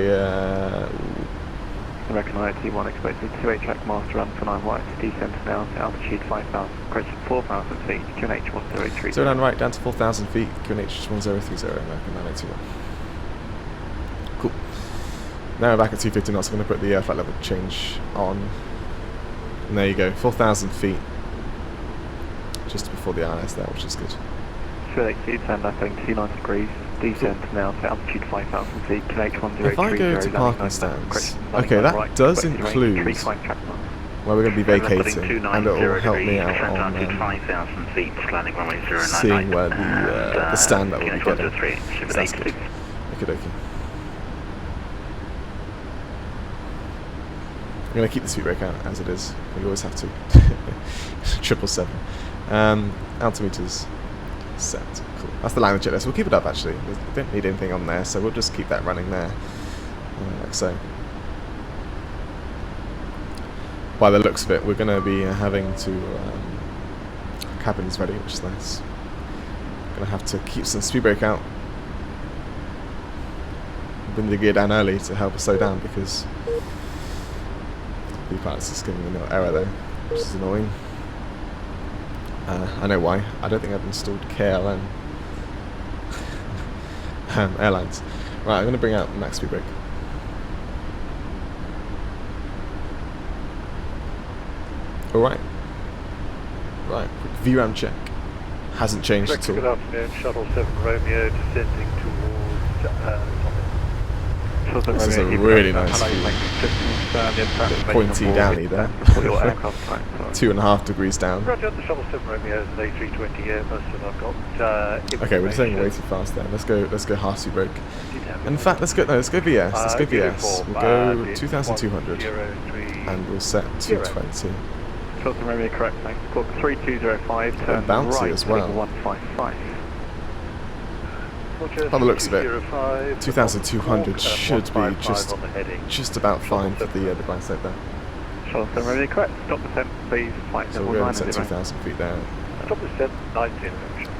American 981, expected 28 track master run for 9 right, descent now to altitude 5,000, approach 4,000 feet, QNH 1030. So down right, down to 4,000 feet, QNH 1030, American 981. Cool. Now we're back at 250 knots, I'm going to put the flight level change on. And there you go, 4,000 feet. Just before the ILS there, which is good. 282, turn left, heading 29 degrees, descent now to altitude 5,000 feet, QNH 1030. If I go to parking stands, okay, that does include where we're going to be vacating, and it will help me out on seeing where the stand that we'll be getting. So that's good. Okay. I'm going to keep the speed brake out as it is. We always have to. 777. Altimeters set. Cool. That's the landing checklist. We'll keep it up actually. We don't need anything on there, so we'll just keep that running there. Like so. By the looks of it, we're going to be having to cabins ready, which is nice. Gonna have to keep some speed brake out. Bring the gear down early to help us slow down because the pilot's just giving me a little error though, which is annoying. I know why. I don't think I've installed KLM Airlines. Right, I'm going to bring out max speed brake. Alright. Right, quick VRAM check. Hasn't changed at all. Good afternoon, Shuttle 7 Romeo descending towards This is a really nice view. Pointy downy there. 2.5 degrees down. Roger, the Shuttle 7 Romeo is an A320 Airbus, and I've got okay, we're saying way too fast there. Let's go half speed brake. In fact, let's go VS. Let's go VS. We'll go 2,200 and we'll set 220. Shuttle Romeo correct, thanks. Clock 3205, turn bouncy right, as well. 155. By the looks of it, 2,200 should be just about fine for the blind slope there. Shuttle 7 Romeo correct, stop descent please, flight So level we're going to 9 set 2,000 feet there. stop descent 19.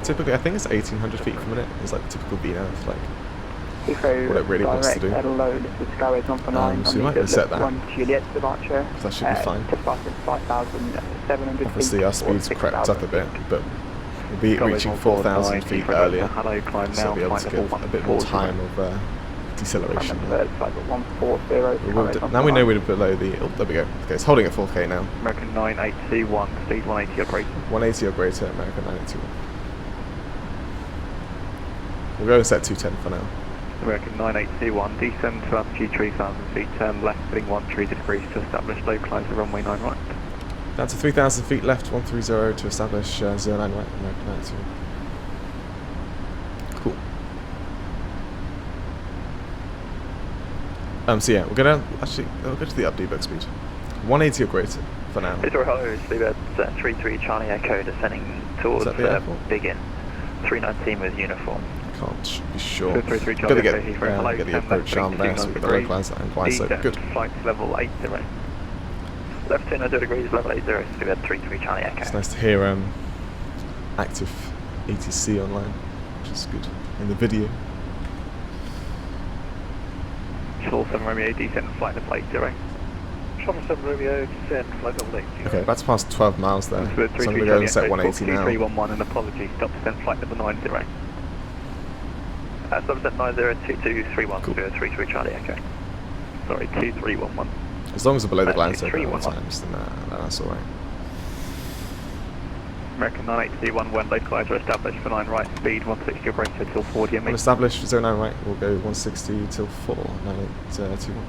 Typically, I think it's 1,800 feet per minute. It's like typical VNAV, like Heathrow what it really wants to do. At a low, this is Skyways 149. So we might set that. 1 Juliet departure. So that should be fine. To pass at 5,700 Obviously, our speeds crept up a bit, but we'll be reaching 4,000 feet earlier, so we'll be able to give a bit more time of deceleration. Now we know we're below the. Oh, there we go. Okay, it's holding at 4K now. American 981, speed 180 or greater. 180 or greater, American 981. We'll go and set 210 for now. American 981, descend to altitude 3,000 feet, turn left, heading 130 degrees to establish localize the runway 9 right. Down to 3,000 feet left, 130 to establish 09 right, American 981. Cool. So yeah, we'll go down, actually, we'll go to the up debug speed. 180 or greater for now. It's alright, that's 33 Charlie Echo descending towards Begin. 319 with uniform. Can't be sure. 233 Gotta Charlie get, Echo, Heathrow, get the approach arm there so we get the localizer and glide slope. Good. Flight level 80. Left 290 degrees, level 80, so we had 33 Charlie Echo. It's nice to hear active ATC online, which is good in the video. Shuttle 7 Romeo, descent flight level 80. Shuttle 7 Romeo descend flight level 80. Okay, that's past 12 miles there. So I'm going to go and set 180 now. 311 and apologies, stop descent flight level 90. Stop descent 90, 2231, cool. 33 Charlie Echo. Sorry, 2311. As long as we're below the glide slope at all times, then that's alright. American 981, when localizer established for 9 right, speed 160 or greater till 40 ME. When established, 09 right, we'll go 160 till 4, 9821.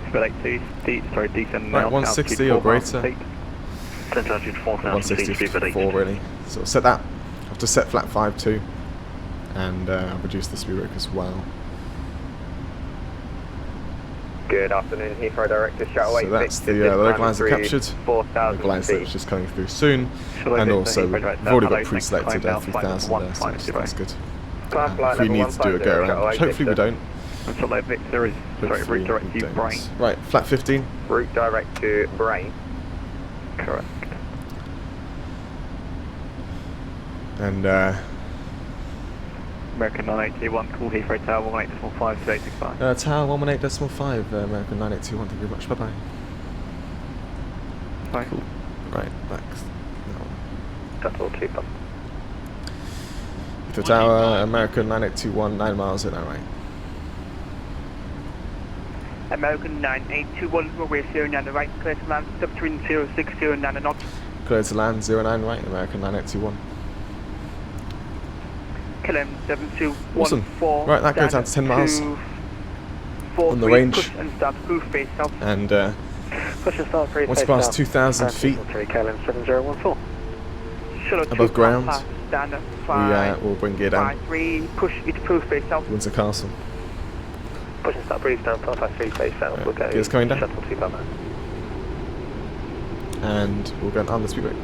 Speed 80, sorry, descend now. Right, 160 or greater. 160 160 4 really. So we'll set that. I'll have to set flat 5 too. And reduce the speed brake as well. Good afternoon, Heathrow Director Shuttle 8. So that's the localizer captured. The glide slope is just coming through soon. And also, we've already got pre-selected 3,000 there, so that's good. If we need to do a go around, which hopefully we don't. Until that Victor is, sorry, route direct to Brain. Right, flat 15. Route direct to Brain. Correct. And American 981, call Heathrow Tower 18.5 to 865. Tower 118.5, American 9821, thank you very much, bye bye. Bye. Cool. Right, back. That's all too fun. Heathrow Tower, American 9821, 9 miles in, alright. American 9821, runway 09 right, clear to land, stop between 060 and 9 knots. Clear to land, 09 right, American 9821. KLM 7214. Awesome. Right, that goes down to 10 miles on the range. Push and start proof face south. And Push and start proof once face past south. 2,000 feet KLM 7014. above ground, we'll bring gear down. 3, push it proof face south. Windsor Castle. Push and start brief down, 553 face south. We'll go gears coming down. shuttle 2 bummer. And we'll go and arm the speed brake.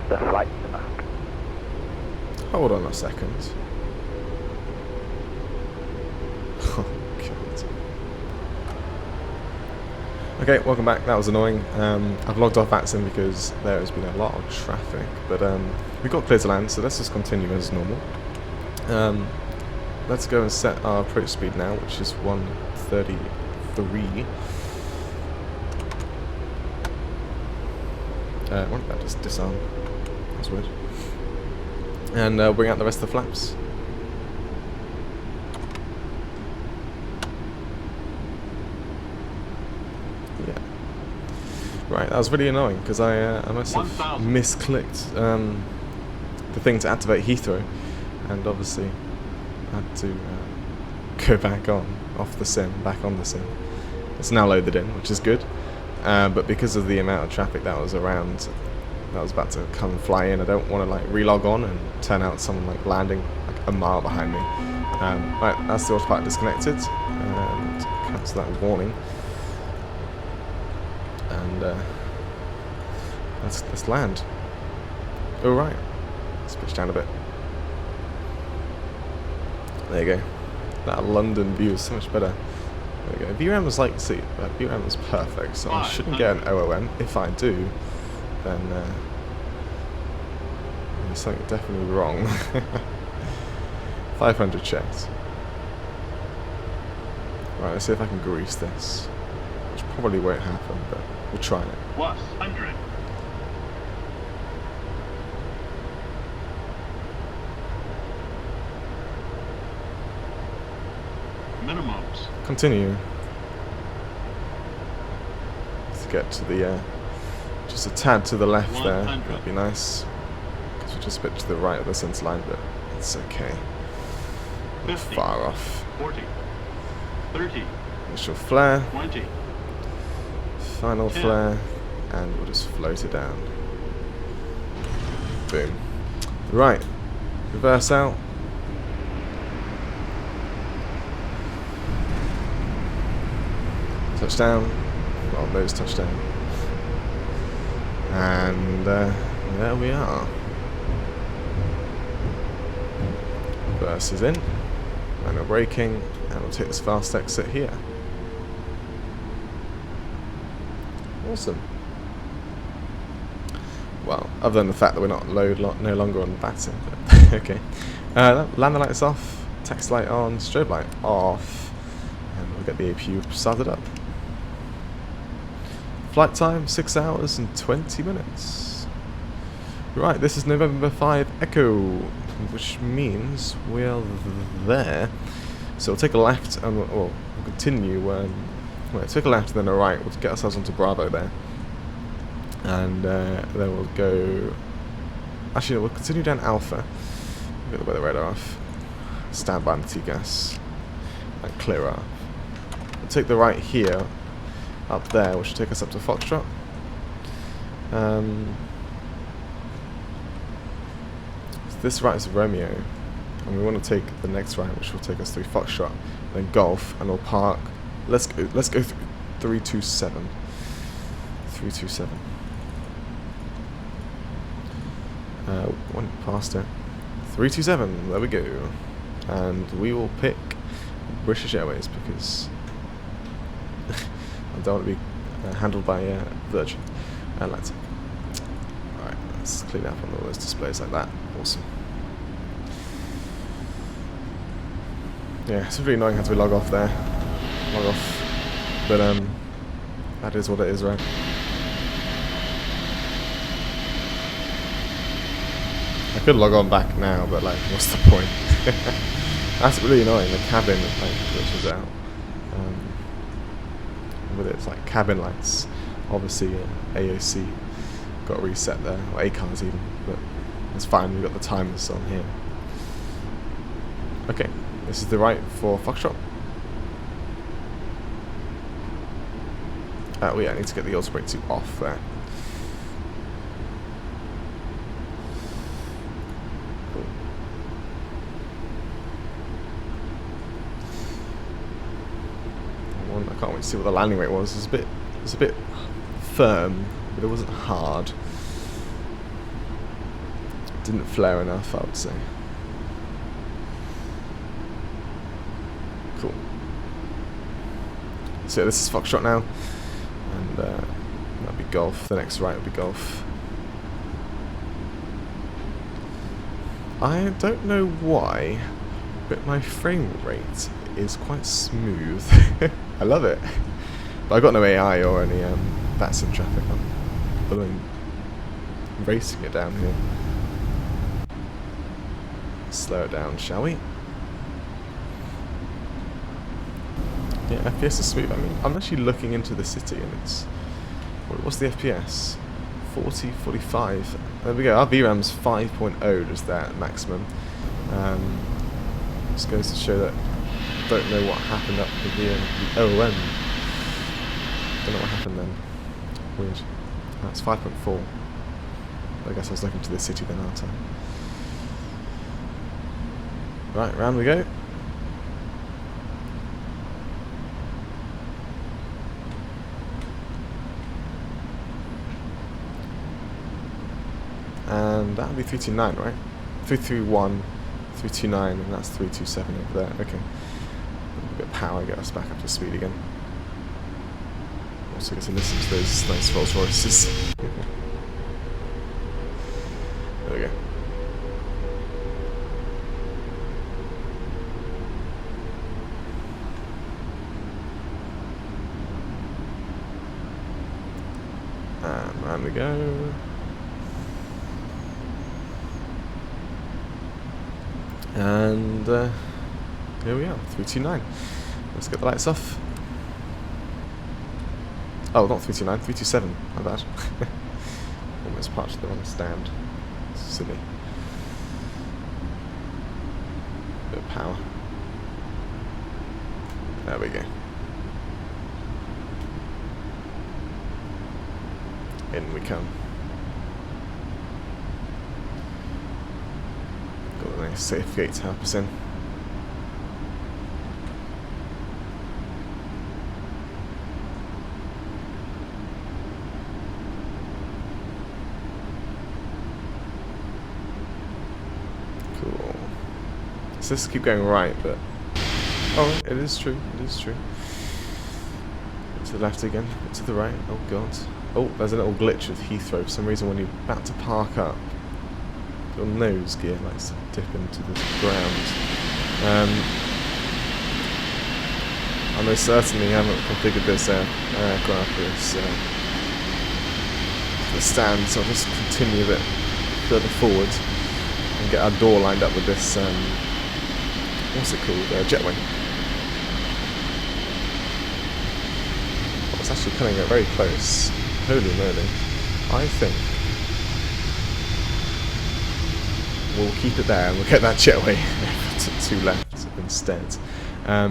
The flight's back. Hold on a second. Oh, God. Okay, welcome back. That was annoying. I've logged off Atsim because there has been a lot of traffic, but we got clear to land, so let's just continue as normal. Let's go and set our approach speed now, which is 133. Why don't that just disarm? That's weird. And bring out the rest of the flaps. Yeah. Right, that was really annoying because I must have misclicked the thing to activate Heathrow, and obviously had to go back on, off the sim, back on the sim. It's now loaded in, which is good. But because of the amount of traffic that was around, that was about to come fly in, I don't want to like relog on and turn out someone like landing like a mile behind me. Right, that's the autopilot disconnected, and cancel that warning. And let's land. All right, let's pitch down a bit. There you go. That London view is so much better. There we go. VRAM was like, see, VRAM was perfect, so I shouldn't get an OOM. If I do, then there's something definitely wrong. 500 checked. Right, let's see if I can grease this. Which probably won't happen, but we'll try it. Plus 100. Minimums. Continue. Let's get to the, just a tad to the left there. That'd be nice. Because we're just a bit to the right of the center line, but it's okay. 50, far off. 40, 30, Initial flare. 20. Final 10. flare. And we'll just float it down. Boom. Right. Reverse out. Touchdown. Well, nose touchdown. And there we are. Reverse is in. Manual braking. And we'll take this fast exit here. Awesome. Well, other than the fact that we're not no longer on batting. But okay. Landing lights off. Taxi light on. Strobe light off. And we'll get the APU started up. Flight time, 6 hours and 20 minutes. Right, this is November 5 Echo, which means we're there. So we'll take a left and we'll continue. Well, take a left and then a right. We'll get ourselves onto Bravo there. And then we'll go... Actually, no, we'll continue down Alpha. Get the weather radar off. Stand by on the T-gas. And clear off. We'll take the right here. Up there, which will take us up to Foxtrot. This right is Romeo, and we want to take the next right, which will take us through Foxtrot, then Golf, and we'll park. Let's go through 327. 327. Went past it. 327. There we go, and we will pick British Airways because. I don't want to be handled by Virgin Atlantic. Alright, let's clean up on all those displays like that. Awesome. Yeah, it's really annoying having to log off there. Log off. But that is what it is, right? I could log on back now, but like, what's the point? That's really annoying. The cabin like glitches out. With its like cabin lights, obviously AOC got reset there, or ACARS even, but it's fine. We've got the timers on here. Okay, this is the right for Foxtrot. Oh yeah, I need to get the auto brake 2 off there. Cool. I can't wait to see what the landing rate was. It was a bit firm, but it wasn't hard. Didn't flare enough, I would say. Cool. So yeah, this is Foxtrot now. and that'll be golf. The next right will be golf. I don't know why, but my frame rate is quite smooth. I love it. But I got no AI or any VATSIM traffic. I'm following, racing it down here. Slow it down, shall we? Yeah, FPS is smooth. I mean, I'm actually looking into the city and it's... What's the FPS? 40, 45. There we go. Our VRAM's 5.0 is that maximum. Just goes to show that I don't know what happened up with the OM. Don't know what happened then. Weird. That's 5.4. I guess I was looking to the city then, aren't I? Right, round we go. And that'll be 329, right? 331, 329, and that's 327 over there. Okay. A bit of power, get us back up to speed again. Also get to listen to those nice Rolls Royces. There we go. And round we go. And here we are, 329. Let's get the lights off. Oh, not 329, 327. My bad. Almost parked the wrong stand. Silly. Bit of power. There we go. In we come. Got a nice safe gate to help us in. Cool. So this keep going right, but oh, it is true. It is true. To the left again. To the right. Oh god. Oh, there's a little glitch with Heathrow. For some reason, when you're about to park up, your nose gear likes to dip into the ground. I most certainly haven't configured this aircraft for the stand, so I'll just continue a bit further forward and get our door lined up with this, what's it called, jetwing. Oh, it's actually coming up very close. Holy moly. I think we'll keep it there and we'll get that jetway to left instead.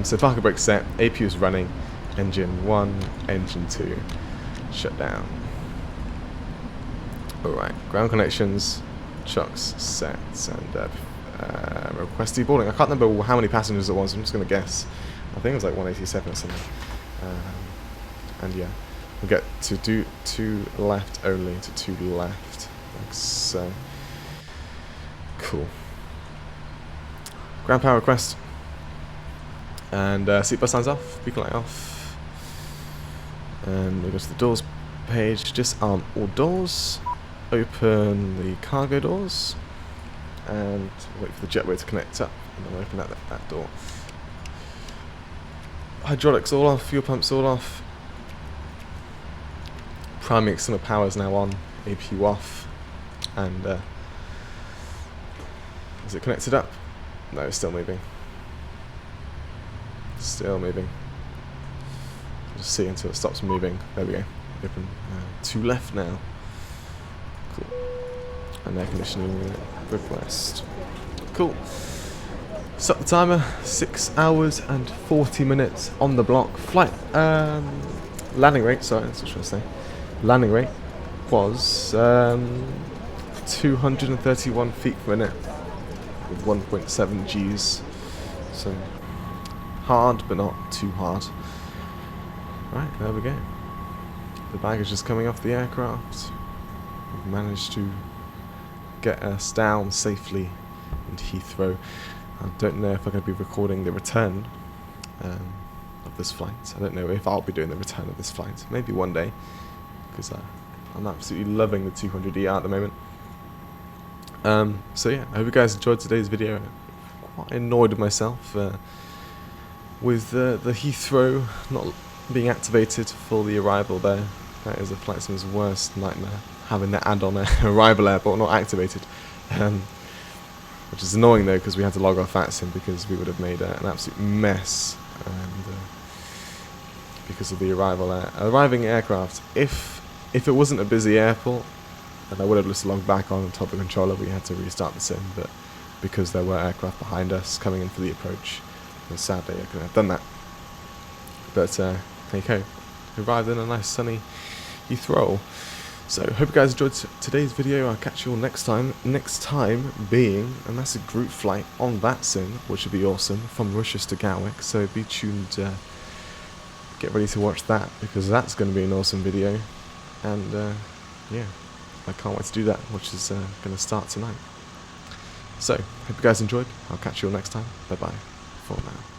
So parker brake set, APU is running, engine 1, engine 2, shut down. Alright, ground connections, chocks set, and request deboarding. I can't remember how many passengers it was, I'm just going to guess. I think it was like 187 or something. And yeah, we'll get to do 2 left only to 2 left, like so. Cool. Ground power request. And seatbelt signs off, beacon light off. And we go to the doors page, disarm all doors, open the cargo doors, and wait for the jetway to connect up, and then open that door. Hydraulics all off, fuel pumps all off. Primary external power is now on, APU off, and is it connected up? No, it's still moving. Still moving. I'll just see until it stops moving. There we go. Open 2 left now. Cool. And air conditioning request. Cool. Set the timer. 6 hours and 40 minutes on the block. Flight landing rate. Sorry, that's what I was trying to say. Landing rate was 231 feet per minute with 1.7 Gs. So hard, but not too hard. Right, there we go. The baggage is coming off the aircraft. We've managed to get us down safely into Heathrow. I don't know if I'm going to be recording the return. of this flight. I don't know if I'll be doing the return of this flight. Maybe one day, because I'm absolutely loving the 200ER at the moment. So yeah, I hope you guys enjoyed today's video. Quite annoyed with myself with the Heathrow not being activated for the arrival there. That is a flight sim's worst nightmare, having the add-on arrival airport not activated. Which is annoying though, because we had to log our FATSIM because we would have made an absolute mess, and because of the arriving aircraft. If it wasn't a busy airport, then I would have just logged back on top of the controller. We had to restart the sim, but because there were aircraft behind us coming in for the approach, then sadly I couldn't have done that. But there you go, arrived in a nice sunny Heathrow. So hope you guys enjoyed today's video. I'll catch you all next time. Next time being a massive group flight on that sim, which would be awesome, from Rushes to Gatwick. So be tuned, get ready to watch that, because that's going to be an awesome video. And yeah, I can't wait to do that, which is going to start tonight. So hope you guys enjoyed. I'll catch you all next time. Bye bye for now.